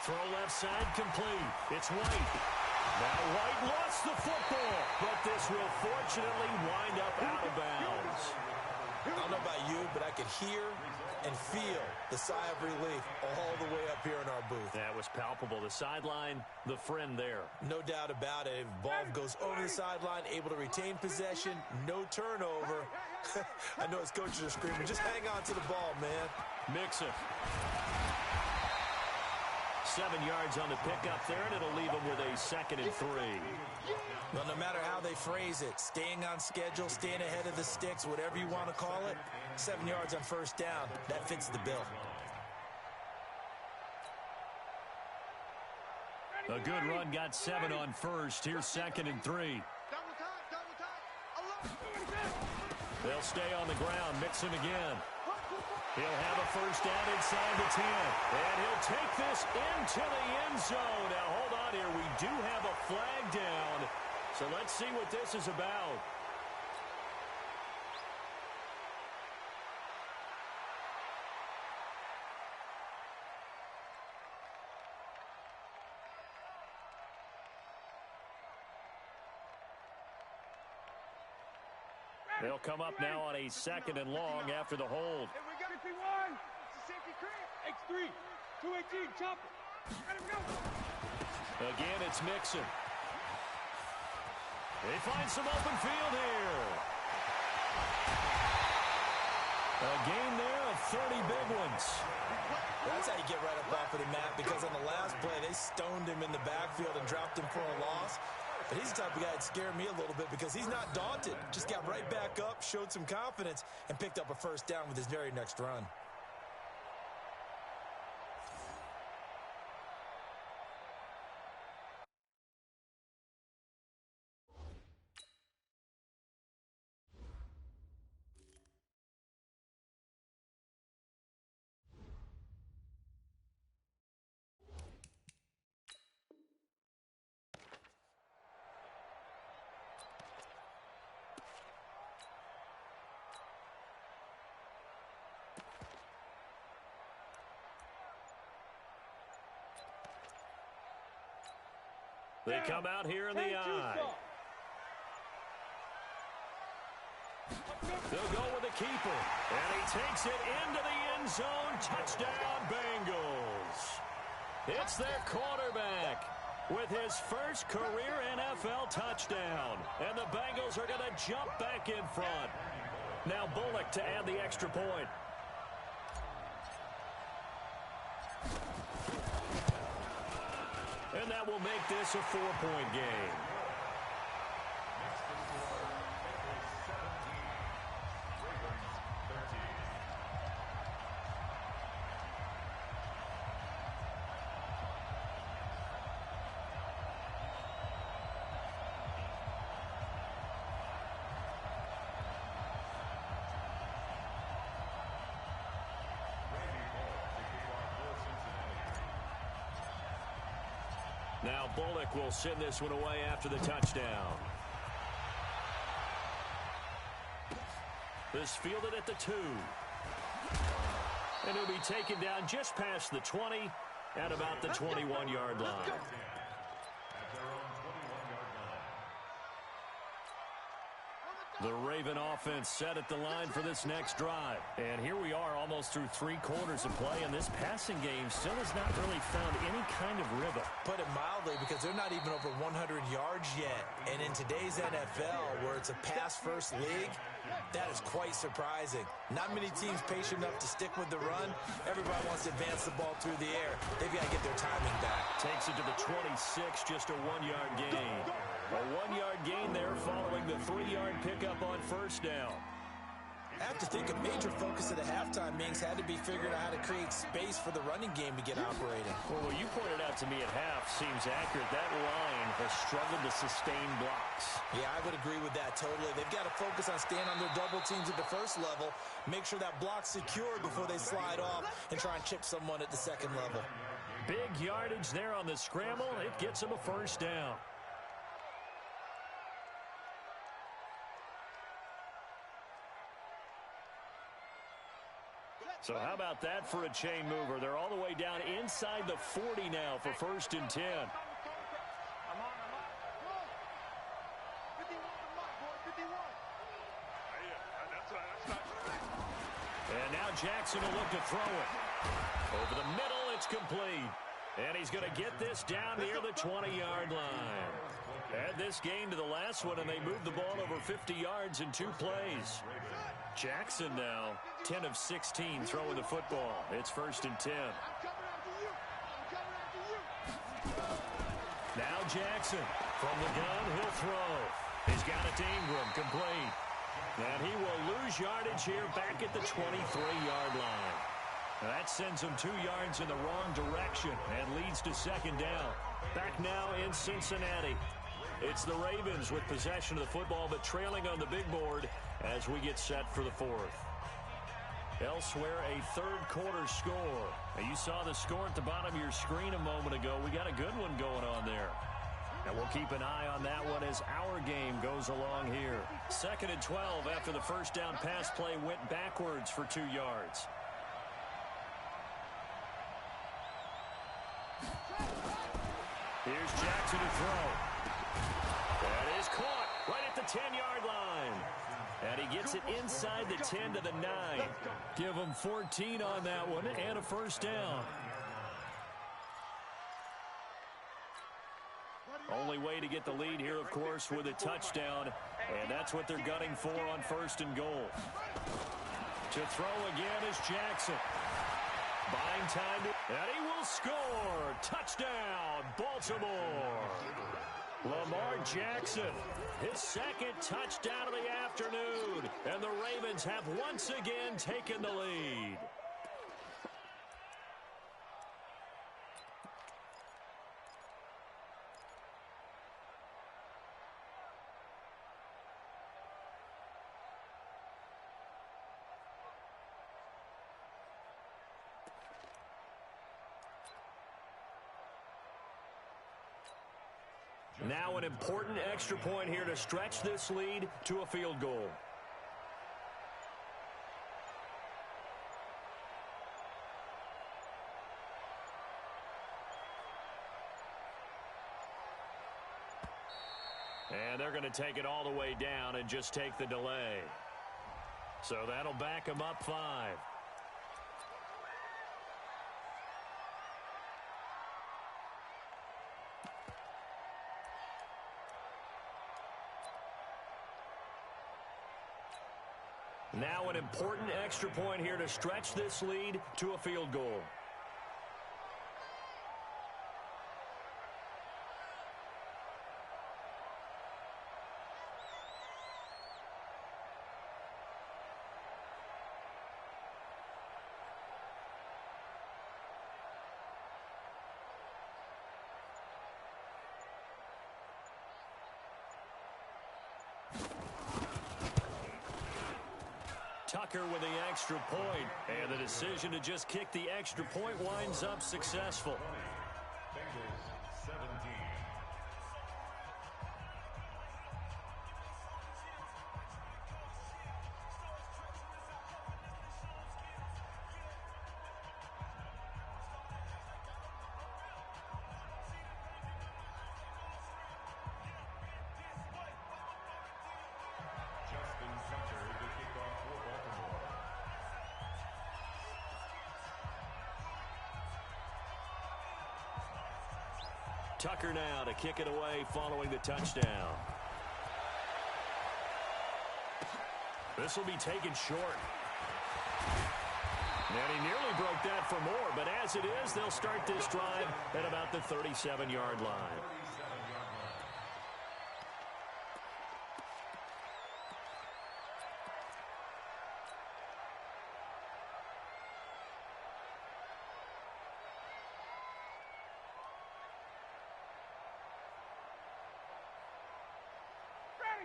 Throw left side complete. It's White. Now White lost the football, but this will fortunately wind up out of bounds. I don't know about you, but I could hear and feel the sigh of relief all the way up here in our booth. That was palpable. The sideline, the friend there. No doubt about it. Ball goes over the sideline, able to retain possession, no turnover. I know his coaches are screaming, just hang on to the ball, man. Mixon. 7 yards on the pickup there, and it'll leave him with a 2nd and 3. Well, no matter how they phrase it, staying on schedule, staying ahead of the sticks, whatever you want to call it, 7 yards on 1st down, that fits the bill. A good run, got 7 on 1st. Here's 2nd and 3. Double time. They'll stay on the ground. Mixon again. He'll have a 1st down inside the 10. And he'll take this into the end zone. Now, hold on here. We do have a flag down. So let's see what this is about. They'll come up now on a 2nd and long after the hold. Here we got 51. It's a safety creep. X3. 218. Chop it. Let him go. Again, it's Mixon. They find some open field here. A gain there of 30 big ones. That's how you get right up off of the mat, because on the last play, they stoned him in the backfield and dropped him for a loss. But he's the type of guy that scared me a little bit because he's not daunted. Just got right back up, showed some confidence, and picked up a first down with his very next run. They come out here in the I. They'll go with the keeper. And he takes it into the end zone. Touchdown, Bengals. It's their quarterback with his first career NFL touchdown. And the Bengals are going to jump back in front. Now Bullock to add the extra point. And that will make this a 4-point game. Now Bullock will send this one away after the touchdown. This fielded at the 2. And he'll be taken down just past the 20 at about the 21-yard line. The Raven offense set at the line for this next drive. And here we are almost through 3 quarters of play, and this passing game still has not really found any kind of rhythm. Put it mildly, because they're not even over 100 yards yet. And in today's NFL, where it's a pass-first league, that is quite surprising. Not many teams patient enough to stick with the run. Everybody wants to advance the ball through the air. They've got to get their timing back. Takes it to the 26, just a 1-yard gain. A 1-yard gain there following the 3-yard pickup on first down. I have to think a major focus of the halftime meetings had to be figuring out how to create space for the running game to get operating. Well, what you pointed out to me at half seems accurate. That line has struggled to sustain blocks. Yeah, I would agree with that totally. They've got to focus on staying under double teams at the first level, make sure that block's secure before they slide off, and try and chip someone at the second level. Big yardage there on the scramble. It gets them a first down. So how about that for a chain mover? They're all the way down inside the 40 now for 1st and 10. I'm on. 51 to Mike, boy. 51. That's right. And now Jackson will look to throw it. Over the middle, it's complete. And he's going to get this down near the 20-yard line. Add this game to the last one, and they moved the ball over 50 yards in 2 plays. Jackson now 10 of 16 throwing the football. It's 1st and 10. Now Jackson from the gun, he'll throw. He's got it to Ingram, complete. And he will lose yardage here back at the 23-yard line. That sends him 2 yards in the wrong direction and leads to 2nd down. Back now in Cincinnati. It's the Ravens with possession of the football, but trailing on the big board as we get set for the 4th. Elsewhere, a 3rd quarter score. Now, you saw the score at the bottom of your screen a moment ago. We got a good one going on there. And we'll keep an eye on that one as our game goes along here. 2nd and 12 after the first down pass play went backwards for 2 yards. Here's Jackson to throw. That is caught right at the 10-yard line. And he Gets it inside the 10 to the 9. Give them 14 on that one and a first down. Only way to get the lead here, of course, with a touchdown. And that's what they're gunning for on first and goal. To throw again is Jackson. Buying time, and he will score. Touchdown, Baltimore. Lamar Jackson, his second touchdown of the afternoon. And the Ravens have once again taken the lead. Now an important extra point here to stretch this lead to a field goal. And they're going to take it all the way down and just take the delay. So that'll back them up 5. Now an important extra point here to stretch this lead to a field goal. Tucker with the extra point, and the decision to just kick the extra point winds up successful. Bengals 17. Tucker now to kick it away following the touchdown. This will be taken short. And he nearly broke that for more, but as it is, they'll start this drive at about the 37-yard line.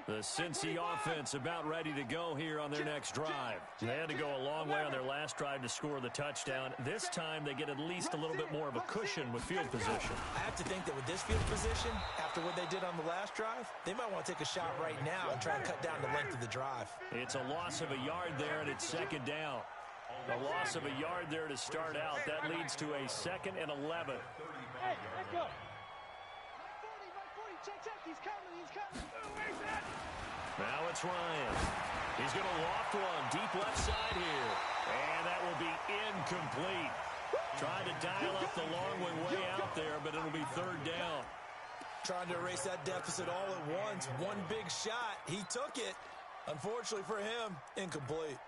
The Cincy offense about ready to go here on their next drive. They had to go a long way on their last drive to score the touchdown. This time they get at least a little bit more of a cushion with field position. I have to think that with this field position, after what they did on the last drive, they might want to take a shot right now and try and cut down the length of the drive. It's a loss of a yard there, and it's second down. A loss of a yard there to start out. That leads to a 2nd and 11. Hey, let's go. Check, he's coming, he's coming. Now it's Ryan. He's going to loft one deep left side here. And that will be incomplete. Trying to dial up the long one way out there, but it'll be 3rd down. Trying to erase that deficit all at once. One big shot. He took it. Unfortunately for him, incomplete.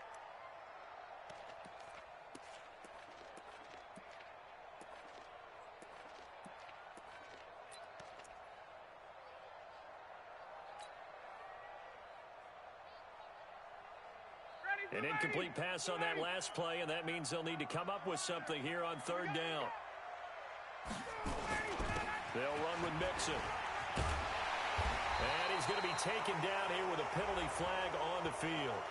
An incomplete pass on that last play, and that means they'll need to come up with something here on 3rd down. They'll run with Mixon. And he's going to be taken down here with a penalty flag on the field.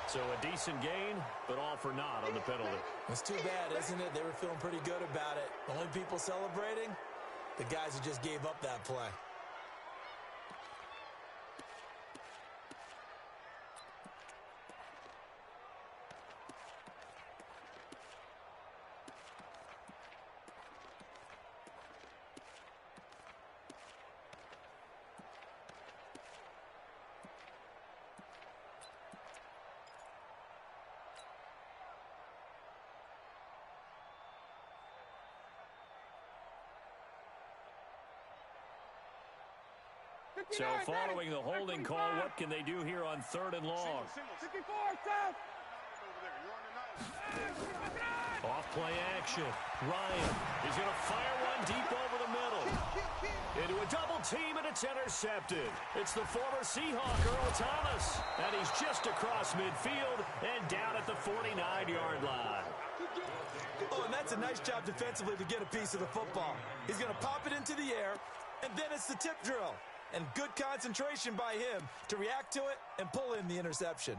So a decent gain, but all for naught on the penalty. It's too bad, isn't it? They were feeling pretty good about it. The only people celebrating, the guys who just gave up that play. So following the holding call, what can they do here on 3rd and long? 54, Seth. Off play action. Ryan is going to fire one deep over the middle. Into a double team, and it's intercepted. It's the former Seahawk, Earl Thomas. And he's just across midfield and down at the 49-yard line. Oh, and that's a nice job defensively to get a piece of the football. He's going to pop it into the air, and then it's the tip drill. And good concentration by him to react to it and pull in the interception.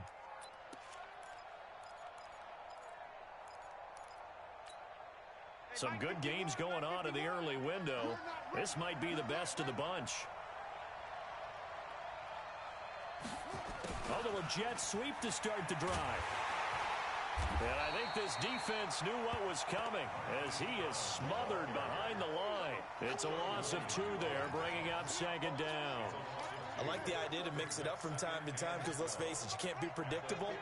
Some good games going on in the early window. This might be the best of the bunch. A little jet sweep to start the drive. And I think this defense knew what was coming as he is smothered behind the line. It's a loss of 2 there, bringing up 2nd down. I like the idea to mix it up from time to time because, let's face it, you can't be predictable.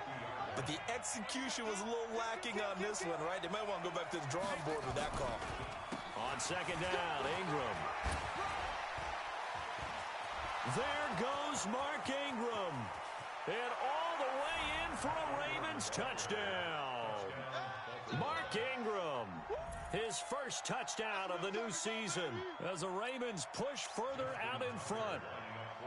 But the execution was a little lacking on this one, right? They might want to go back to the drawing board with that call. On 2nd down, Ingram. There goes Mark Ingram. And all the way in for a Ravens touchdown. Mark Ingram, his first touchdown of the new season as the Ravens push further out in front.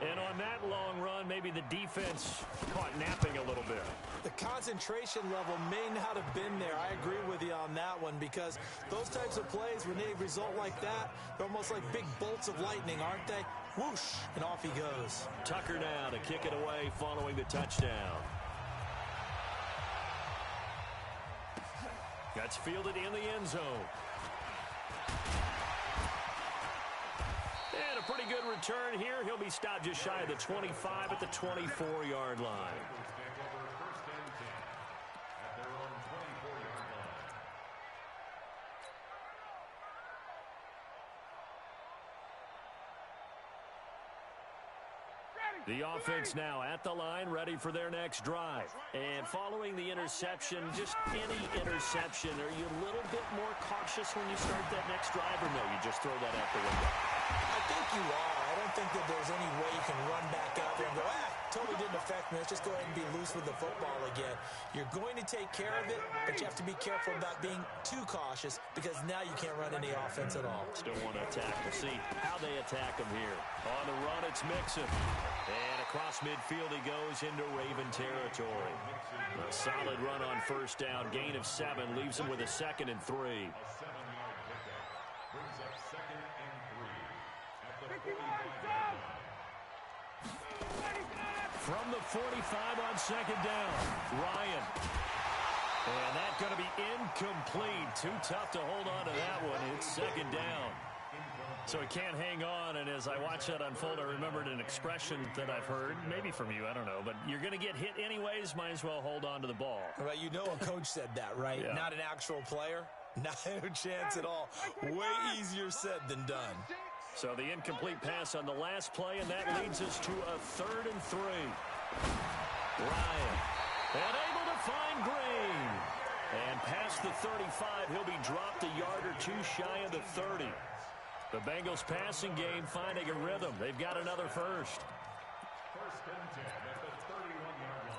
And on that long run, maybe the defense caught napping a little bit. The concentration level may not have been there. I agree with you on that one because those types of plays, when they result like that, they're almost like big bolts of lightning, aren't they? Whoosh, and off he goes. Tucker now to kick it away following the touchdown. That's fielded in the end zone. And a pretty good return here. He'll be stopped just shy of the 25 at the 24-yard line. The offense now at the line, ready for their next drive. And following the interception, just any interception, are you a little bit more cautious when you start that next drive, or no, you just throw that out the window? I think you are. I don't think that there's any way you can run back out there and go, totally didn't affect me. Let's just go ahead and be loose with the football again. You're going to take care of it, but you have to be careful about being too cautious because now you can't run any offense at all. Still want to attack. We'll see how they attack him here. On the run, it's Mixon. And across midfield he goes into Raven territory. A solid run on 1st down. Gain of 7 leaves him with a 2nd and 3. A 7-yard pickup brings up 2nd and 3 at the 45-yard line. From the 45 on 2nd down, Ryan. And that's going to be incomplete. Too tough to hold on to that one. It's 2nd down. So he can't hang on, and as I watch that unfold, I remembered an expression that I've heard, maybe from you, I don't know, but you're going to get hit anyways, might as well hold on to the ball. Well, you know a coach said that, right? Yeah. Not an actual player. Not a chance at all. Way easier said than done. So the incomplete pass on the last play, and that leads us to a 3rd and 3. Ryan, and able to find Green. And past the 35, he'll be dropped a yard or 2 shy of the 30. The Bengals passing game finding a rhythm. They've got another first. 1st and 10 at the 31-yard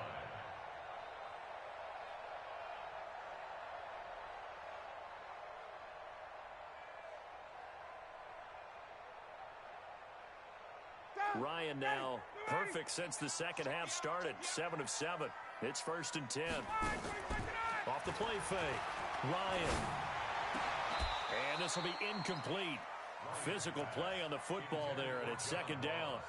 line. Ryan now perfect since the second half started. 7 of 7. It's 1st and 10. Off the play fake. Ryan. And this will be incomplete. Physical play on the football there, and it's 2nd down.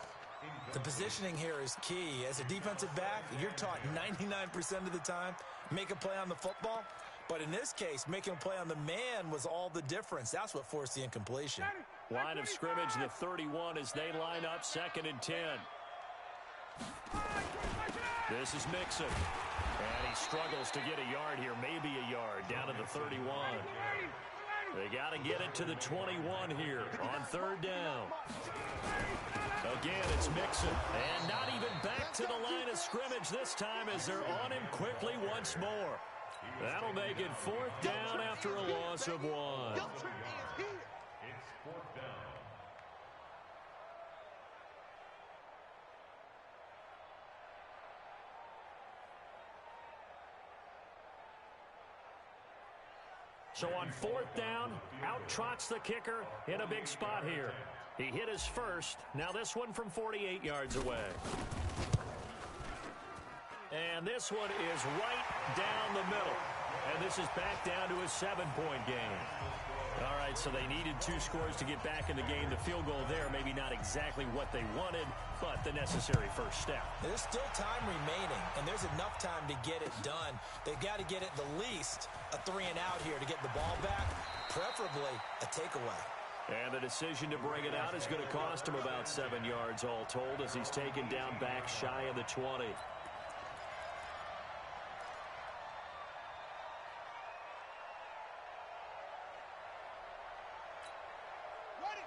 The positioning here is key. As a defensive back, you're taught 99% of the time, make a play on the football. But in this case, making a play on the man was all the difference. That's what forced the incompletion. Line of scrimmage, the 31 as they line up 2nd and 10. This is Mixon. And he struggles to get a yard here, maybe a yard, down to the 31. They got to get it to the 21 here on 3rd down. Again, it's Mixon. And not even back to the line of scrimmage this time as they're on him quickly once more. That'll make it 4th down after a loss of 1. It's 4th down. So on 4th down, out trots the kicker in a big spot here. He hit his first. Now this one from 48 yards away. And this one is right down the middle. And this is back down to a 7-point game. All right, so they needed 2 scores to get back in the game. The field goal there, maybe not exactly what they wanted, but the necessary first step. There's still time remaining, and there's enough time to get it done. They've got to get it the least a 3-and-out here to get the ball back, preferably a takeaway. And the decision to bring it out is going to cost him about 7 yards all told as he's taken down back shy of the 20.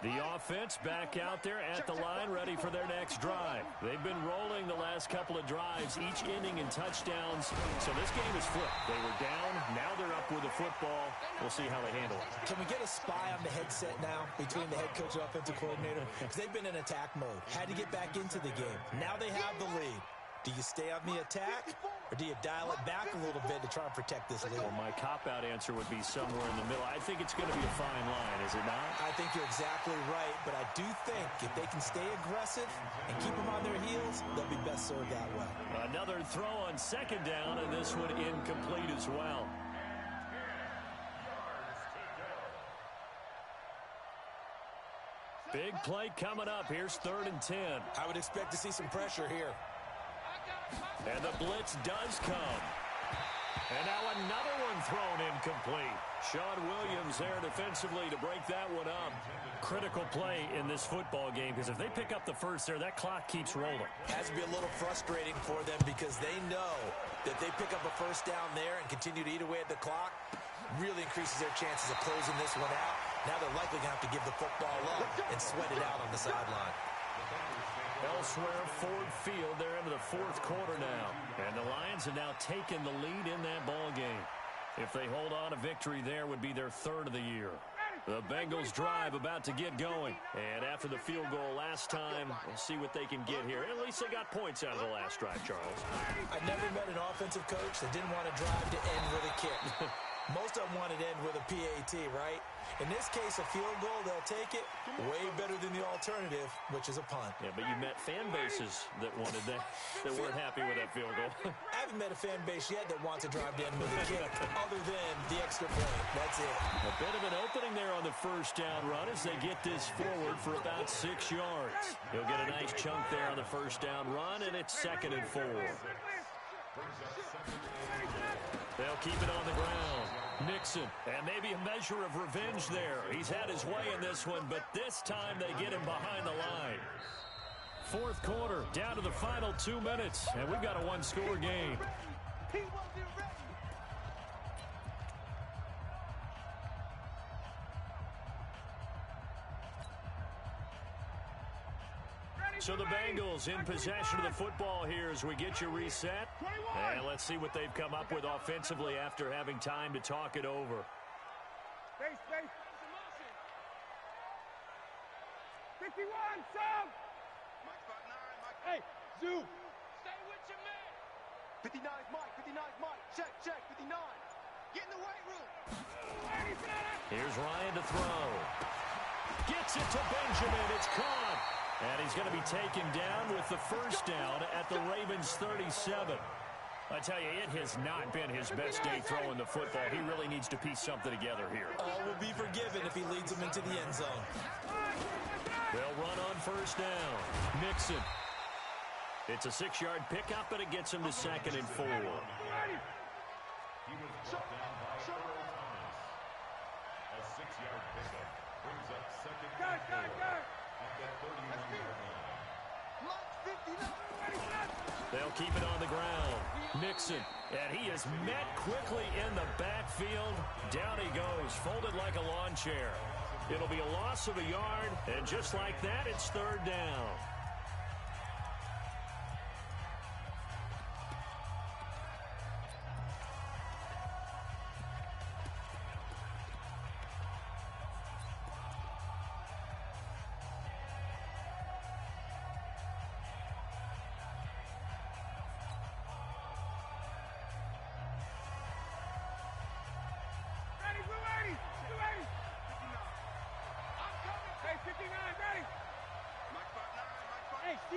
The offense back out there at the line, ready for their next drive. They've been rolling the last couple of drives, each ending in touchdowns. So this game is flipped. They were down, now they're up with the football. We'll see how they handle it. Can we get a spy on the headset now between the head coach and offensive coordinator? Because they've been in attack mode. Had to get back into the game. Now they have the lead. Do you stay on the attack, or do you dial it back a little bit to try and protect this lead? Well, my cop-out answer would be somewhere in the middle. I think it's going to be a fine line, is it not? I think you're exactly right, but I do think if they can stay aggressive and keep them on their heels, they'll be best served that way. Another throw on 2nd down, and this one incomplete as well. Big play coming up. Here's 3rd and 10. I would expect to see some pressure here. And the blitz does come. And now another one thrown incomplete. Sean Williams there defensively to break that one up. Critical play in this football game because if they pick up the first there, that clock keeps rolling. Has to be a little frustrating for them because they know that they pick up a first down there and continue to eat away at the clock, really increases their chances of closing this one out. Now they're likely going to have to give the football up and sweat it out on the sideline. Elsewhere, Ford Field, they're into the 4th quarter now. And the Lions have now taken the lead in that ball game. If they hold on, a victory there would be their 3rd of the year. The Bengals drive about to get going. And after the field goal last time, we'll see what they can get here. At least they got points out of the last drive, Charles. I never met an offensive coach that didn't want to drive to end with a kick. Most of them wanted to end with a PAT, right? In this case, a field goal, they'll take it. Way better than the alternative, which is a punt. Yeah, but you met fan bases that wanted that weren't happy with that field goal. I haven't met a fan base yet that wants to drive to end with a kick, other than the extra point. That's it. A bit of an opening there on the first down run as they get this forward for about 6 yards. He'll get a nice chunk there on the first down run, and it's 2nd and 4. They'll keep it on the ground. Nixon, and maybe a measure of revenge there. He's had his way in this one, but this time they get him behind the line. 4th quarter, down to the final 2 minutes, and we've got a 1-score game. So the Bengals in possession of the football here as we get you reset. And let's see what they've come up with offensively after having time to talk it over. Space. 51, Sam! Mike spot 9, Mike. Hey, Zoo! Stay with your man! 59 is Mike, 59 is Mike. Check, 59. Get in the weight room. Here's Ryan to throw. Gets it to Benjamin. It's caught. And he's going to be taken down with the first down at the Ravens 37. I tell you, it has not been his best day throwing the football. He really needs to piece something together here. All will be forgiven if he leads them into the end zone. They'll run on first down. Nixon. It's a 6-yard pickup, but it gets him to 2nd and 4. He was brought down by Earl Thomas. A 6-yard pickup brings up 2nd and 4 at the 31-yard line. They'll keep it on the ground. Nixon, and he is met quickly in the backfield. Down he goes, folded like a lawn chair. It'll be a loss of a yard, and just like that, it's 3rd down.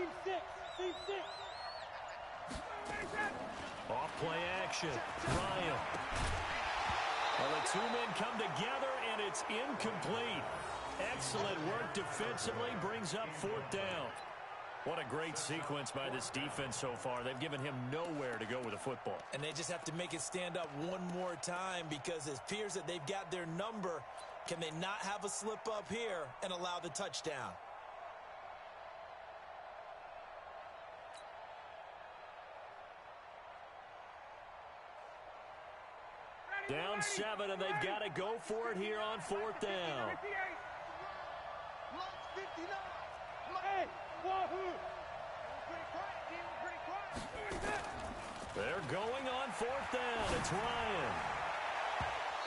Team six. Team six. Off play action. Ryan. Well, the two men come together, and it's incomplete. Excellent work defensively, brings up fourth down. What a great sequence by this defense so far. They've given him nowhere to go with the football. And they just have to make it stand up one more time because it appears that they've got their number. Can they not have a slip up here and allow the touchdown? Down 7, and they've got to go for it here on fourth down. Hey, Wahoo! They're going on fourth down. It's Ryan.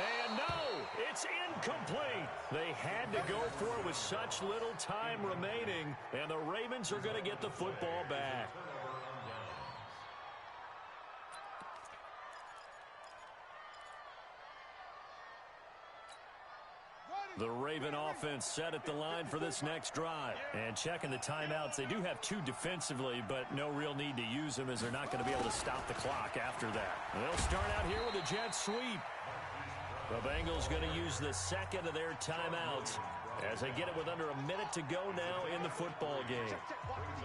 And no, it's incomplete. They had to go for it with such little time remaining, and the Ravens are going to get the football back. The Raven offense set at the line for this next drive. And checking the timeouts, they do have 2 defensively, but no real need to use them as they're not going to be able to stop the clock after that. They'll start out here with a jet sweep. The Bengals going to use the second of their timeouts as they get it with under a minute to go now in the football game.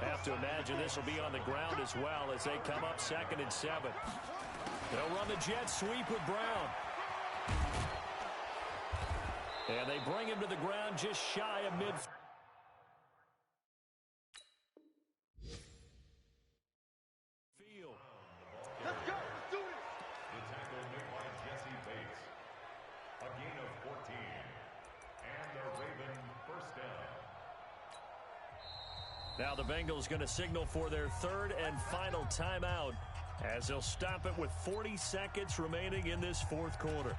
Have to imagine this will be on the ground as well as they come up 2nd and 7. They'll run the jet sweep with Brown. And they bring him to the ground just shy of midfield. Let's go. Let's do this. The tackle made by Jesse Bates. A gain of 14. And the Raven first down. Now the Bengals going to signal for their 3rd and final timeout as they'll stop it with 40 seconds remaining in this 4th quarter.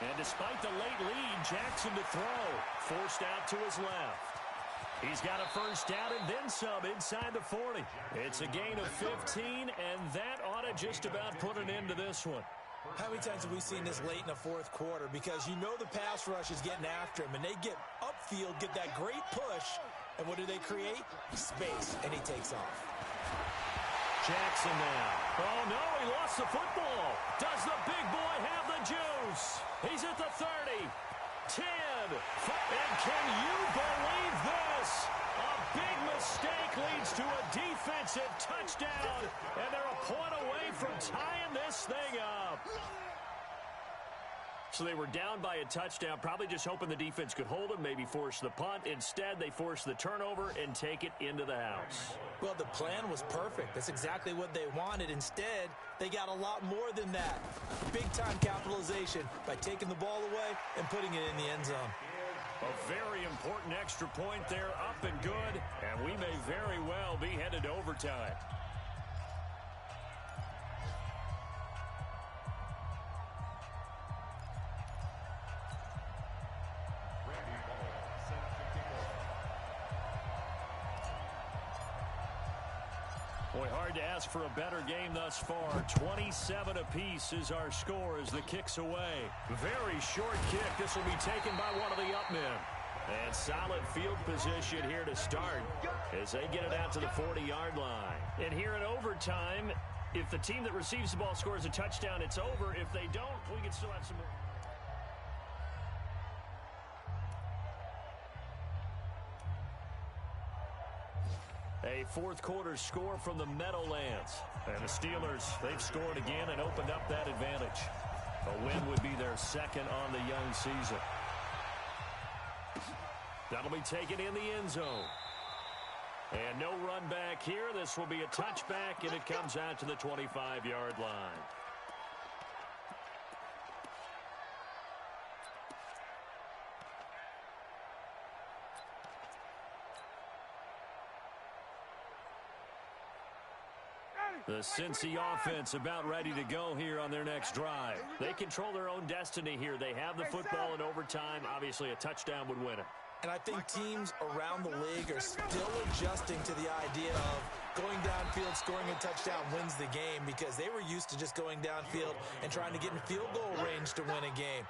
And despite the late lead, Jackson to throw. Forced out to his left. He's got a first down and then some inside the 40. It's a gain of 15, and that ought to just about put an end to this one. How many times have we seen this late in the 4th quarter? Because you know the pass rush is getting after him, and they get upfield, get that great push, and what do they create? Space, and he takes off. Jackson now. Oh, no, he lost the football. Does the big boy have the juice? He's at the 30, 10, and can you believe this? A big mistake leads to a defensive touchdown, and they're a point away from tying this thing up. So they were down by a touchdown, probably just hoping the defense could hold them, maybe force the punt. Instead, they force the turnover and take it into the house. Well, the plan was perfect. That's exactly what they wanted. Instead, they got a lot more than that. Big-time capitalization by taking the ball away and putting it in the end zone. A very important extra point there, up and good, and we may very well be headed to overtime. Boy, hard to ask for a better game thus far. 27 apiece is our score as the kick's away. Very short kick. This will be taken by one of the up men. And solid field position here to start as they get it out to the 40-yard line. And here in overtime, if the team that receives the ball scores a touchdown, it's over. If they don't, we can still have some more. A 4th quarter score from the Meadowlands. And the Steelers, they've scored again and opened up that advantage. A win would be their 2nd on the young season. That'll be taken in the end zone. And no run back here. This will be a touchback, and it comes out to the 25-yard line. The Cincy offense about ready to go here on their next drive. They control their own destiny here. They have the football in overtime. Obviously, a touchdown would win it. And I think teams around the league are still adjusting to the idea of going downfield, scoring a touchdown wins the game, because they were used to just going downfield and trying to get in field goal range to win a game.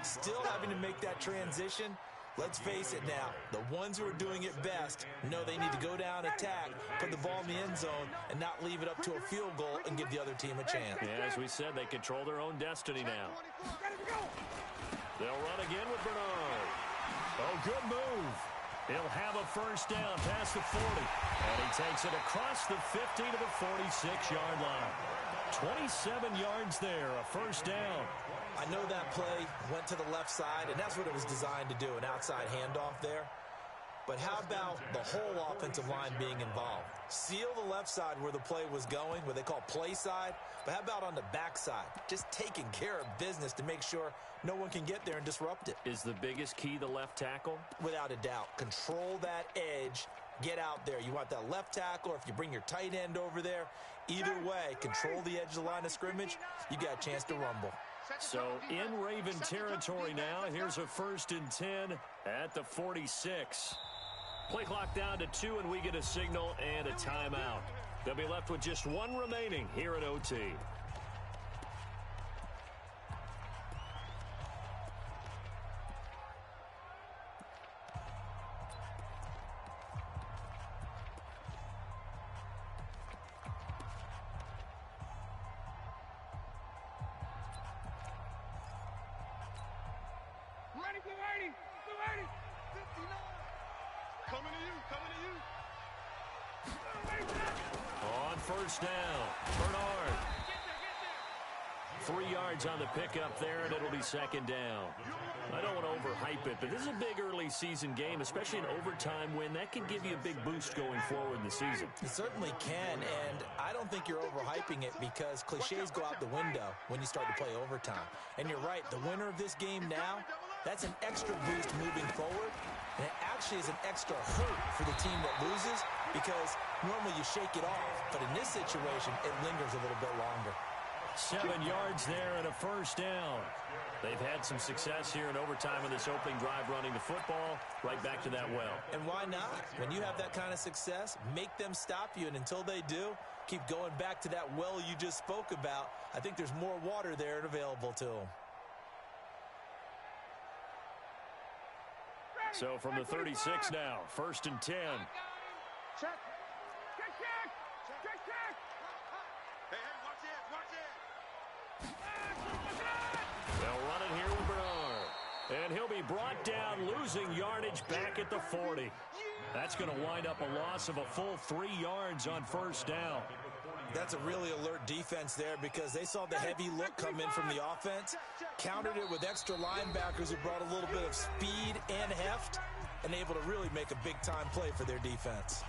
Still having to make that transition. Let's face it now, the ones who are doing it best know they need to go down, attack, put the ball in the end zone, and not leave it up to a field goal and give the other team a chance. Yeah, as we said, they control their own destiny now. They'll run again with Bernard. Oh, good move. He'll have a first down past the 40. And he takes it across the 50 to the 46-yard line. 27 yards there, a first down. I know that play went to the left side, and that's what it was designed to do, an outside handoff there. But how about the whole offensive line being involved? Seal the left side where the play was going, what they call play side. But how about on the back side? Just taking care of business to make sure no one can get there and disrupt it. Is the biggest key the left tackle? Without a doubt. Control that edge. Get out there. You want that left tackle, or if you bring your tight end over there, either way, control the edge of the line of scrimmage, you got a chance to rumble. So in Raven territory now, here's a 1st and 10 at the 46. Play clock down to 2, and we get a signal and a timeout. They'll be left with just 1 remaining here at OT. Ready, blue 80, blue 80, 59. Coming to you. On first down, Bernard. 3 yards on the pickup there, and it'll be 2nd down. I don't want to overhype it, but this is a big early season game, especially an overtime win. That can give you a big boost going forward in the season. It certainly can, and I don't think you're overhyping it, because cliches go out the window when you start to play overtime. And you're right, the winner of this game now, that's an extra boost moving forward, and it actually is an extra hurt for the team that loses, because normally you shake it off, but in this situation, it lingers a little bit longer. 7 yards there and a first down. They've had some success here in overtime in this opening drive running the football. Right back to that well. And why not? When you have that kind of success, make them stop you, and until they do, keep going back to that well you just spoke about. I think there's more water there and available to them. So from the 36 now, 1st and 10. Check. Hey, watch it. They'll run it here with Bernard. And he'll be brought down, losing yardage back at the 40. That's going to wind up a loss of a full 3 yards on first down. That's a really alert defense there, because they saw the heavy look come in from the offense, countered it with extra linebackers who brought a little bit of speed and heft, and able to really make a big-time play for their defense.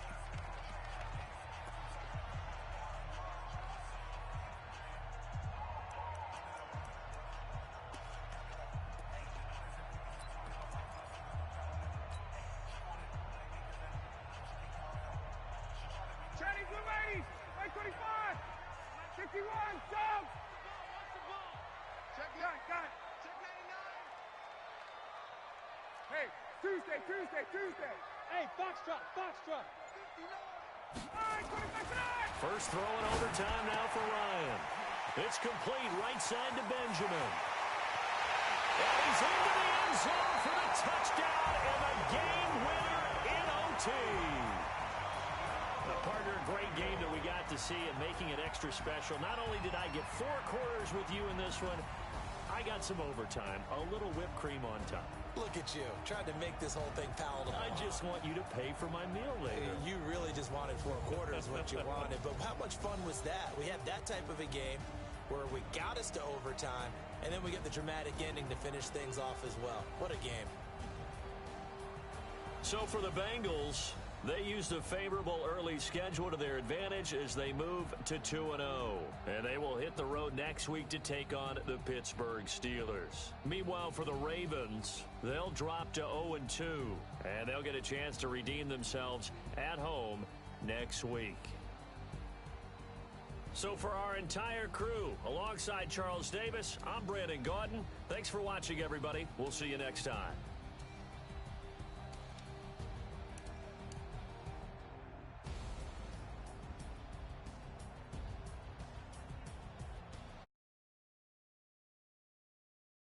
Chinese blue 80s, 25, 61, dog. Check it. Got it. Check 89. Hey, Tuesday. Hey, Foxtrot. 59. All right, 25. First throw in overtime now for Ryan. It's complete right side to Benjamin. And he's into the end zone for the touchdown and the game winner in OT. Partner, a great game that we got to see, and making it extra special. Not only did I get 4 quarters with you in this one, I got some overtime, a little whipped cream on top. Look at you, trying to make this whole thing palatable. I just want you to pay for my meal later. You really just wanted 4 quarters, what you wanted. But how much fun was that? We had that type of a game where we got us to overtime, and then we get the dramatic ending to finish things off as well. What a game. So for the Bengals, they used a favorable early schedule to their advantage as they move to 2-0. And they will hit the road next week to take on the Pittsburgh Steelers. Meanwhile, for the Ravens, they'll drop to 0-2. And they'll get a chance to redeem themselves at home next week. So for our entire crew, alongside Charles Davis, I'm Brandon Gaudin. Thanks for watching, everybody. We'll see you next time.